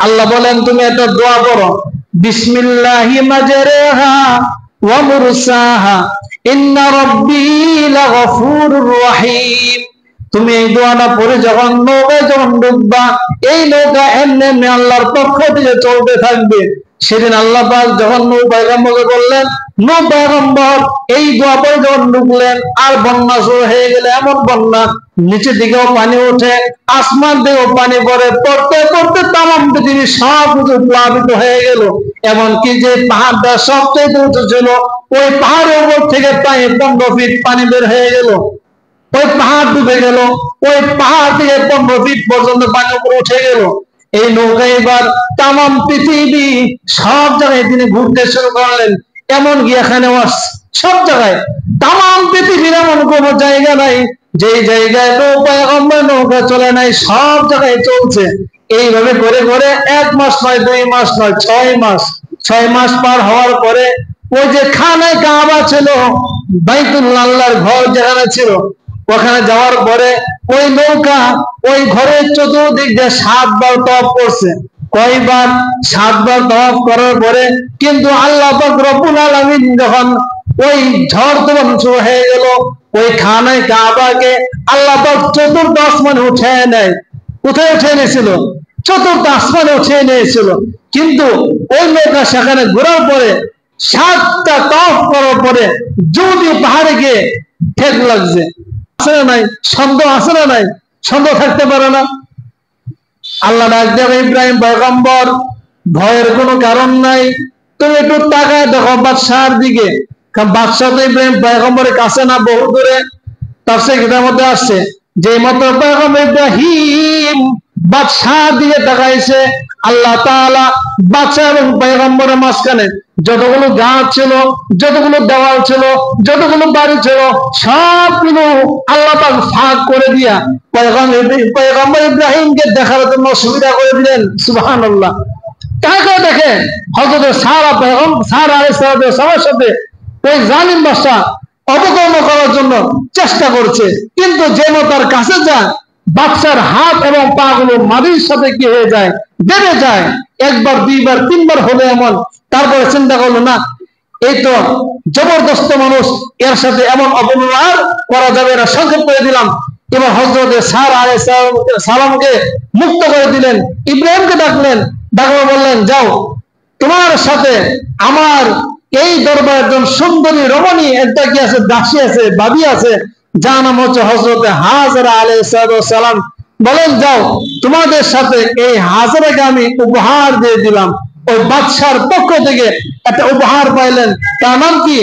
আল্লাহ বলেন তুমি একটা দোয়া করো, বিসমিল্লাহি মাজরাহা ওয়া মুরসাহা ইন্না রাব্বি লাগফুরুর রহিম। তুমি এই দোয়াটা পড়ে যখন নৌকায় যখন ডুববা, এই নৌকা এমনি এমনি আল্লাহর পক্ষ থেকে চলতে থাকবে। সেদিন আল্লাহ পাক যখন নূহ পয়গম্বরকে বললেন, নূহ পয়গম্বর এই দোয়া পড়ে যখন ডুবলেন, আর বন্যা শুরু হয়ে গেলে, এমন বন্যা নিচের দিকেও পানি ওঠে, আসমান দিকেও পানি পড়ে, পড়তে পড়তে তামাম পৃথিবী সব কিছু প্লাবিত হয়ে গেল। এমনকি যে পাহাড়টা সবচেয়ে উঁচু ছিল, ওই পাহাড়ের উপর থেকে প্রায় 15 ফিট পানি বের হয়ে গেল। ওই পাহাড় ডুবে গেল, ওই পাহাড় থেকে 15 ফিট পর্যন্ত পানি উপরে উঠে গেল। এই নৌকা এবার তামাম পৃথিবী সব জায়গায় তিনি ঘুরতে শুরু করলেন। এমনকি এখানে সব জায়গায় তামাম পৃথিবীর এমন কোন জায়গা নাই যে জায়গায় নৌকা চলে নাই, সব জায়গায় চলছে। এইভাবে করে করে 1 মাস নয়, 2 মাস নয়, 6 মাস পার হওয়ার পরে ওই যে খানায় কাবা ছিল, বাইতুল্লাহ আল্লাহর ঘর যেখানে ছিল, ওখানে যাওয়ার পরে ওই নৌকা ওই ঘরের চতুর্দিক দিয়ে 7 বার তওয়াফ করছে। কয়বার? 7 বার তওয়াফ করার পরে কিন্তু আল্লাহ পাক রব্বুল আলামিন যখন ওই ঝড় তুফান শুরু হয়ে গেল, ওই খানায় কাবাকে আল্লাহ পাক চতুর্থ আসমানে উঠিয়ে নেয়। কোথায় উঠিয়ে নিয়েছিল? চতুর্থ আসমানে উঠিয়ে নিয়েছিল। কিন্তু ওই নৌকা সেখানে ঘোরার পরে 7টা তওয়াফ করার পরে যদি পাহাড়ে গিয়ে ঠেক লাগছে, আছে না নাই? সন্দেহ আছে না নাই? সন্দেহ থাকতে পারে না? আল্লাহ ডাক দেবে, ইব্রাহিম পয়গম্বর ভয়ের কোনো কারণ নাই, তুমি একটু তাকায় দেখো বাদশাহর দিকে। বাদশাহ তো ইব্রাহিম পয়গম্বরের কাছে না, বহু দূরে। তাফসীর কিতাবের মধ্যে আসছে যে মাত্র পয়গম্বর ইব্রাহিম বাদশাহর দিকে তাকাইছে, আল্লাহ তাআলা বাদশাহ এবং পয়গম্বরের মাঝখানে যতগুলো গাছ ছিল, যতগুলো দেওয়াল ছিল, যতগুলো বাড়ি ছিল, সবগুলো আল্লাহ পাক ফাঁক করে দিয়া পয়গম্বর ইব্রাহিমকে দেখার জন্য সুবিধা করে দিলেন। সুবহানাল্লাহ। কাকে দেখে? হযরত সারা আলাইহিস সালামের সাথে ওই জালিম বাদশা অপকর্ম করার জন্য চেষ্টা করছে, কিন্তু যেন তার কাছে যায়, বাদশার হাত এবং পা গুলো মাটির সাথে কি হয়ে যায়? বেড়ে যায়। 1 বার 2 বার 3 বার হবে এমন। তারপরে চিন্তা করলো, না, এই তো জবরদস্ত মানুষ, এর সাথে এমন অপব্যবহার করা যাবে না, সংক্ষেপ করে দিলাম। এবার হযরত সারা আলাইহিস সালামকে মুক্ত করে দিলেন, ইব্রাহিমকে ডাকলেন, ডাকলে বললেন, যাও, তোমার সাথে আমার এই দরবারে একজন সুন্দরী রমণী একটা কি আছে, দাসী আছে, বাবি আছে, যার নাম হচ্ছে হযরত হাজরা আলাইহিস সালাম। বলেন, যাও, তোমাদের সাথে এই হাজরাকে আমি উপহার দিয়ে দিলাম। ওই বাদশার পক্ষ থেকে একটা উপহার পাইলেন, তার নাম কি?